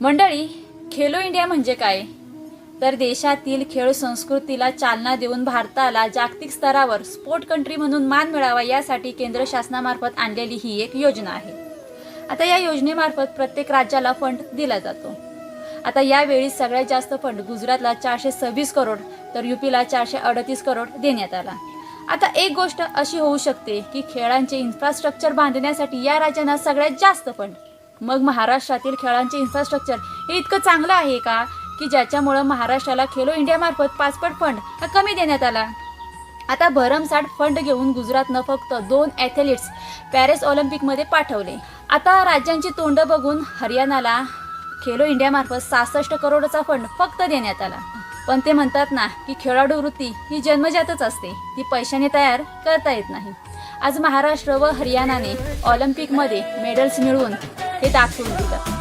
मंडळी, खेलो इंडिया म्हणजे काय? तर देशातील खेळ संस्कृतीला चालना देऊन भारताला जागतिक स्तरावर स्पोर्ट कंट्री म्हणून मान मिळावा यासाठी केंद्र शासनामार्फत आणलेली ही एक योजना आहे। आता या योजनेमार्फत प्रत्येक राज्याला फंड दिला जातो। आता यावेळी सगळ्यात जास्त फंड गुजरातला 426 करोड तर यूपीला 438 करोड देण्यात आला। आता एक गोष्ट अशी होऊ शकते की खेळांचे इन्फ्रास्ट्रक्चर बांधण्यासाठी या राज्यांना सगळ्यात जास्त फंड, मग महाराष्ट्रातील खेळांचे इन्फ्रास्ट्रक्चर हे इतकं चांगलं आहे का की ज्याच्यामुळे महाराष्ट्राला खेलो इंडिया मार्फत पाचपट फंड हा कमी देण्यात आला। आता भरमसाठ फंड घेऊन गुजरातनं फक्त 2 ॲथलीट्स पॅरिस ऑलिम्पिकमध्ये पाठवले। आता राज्यांची तोंड बघून हरियाणाला खेलो इंडिया मार्फत 66 करोडचा फंड फक्त देण्यात आला। पण ते म्हणतात ना की खेळाडू वृत्ती ही जन्मजातच असते, ती पैशाने तयार करता येत नाही। आज महाराष्ट्र व हरियाणाने ऑलिम्पिकमध्ये मेडल्स मिळवून हे दाखवून दिलं।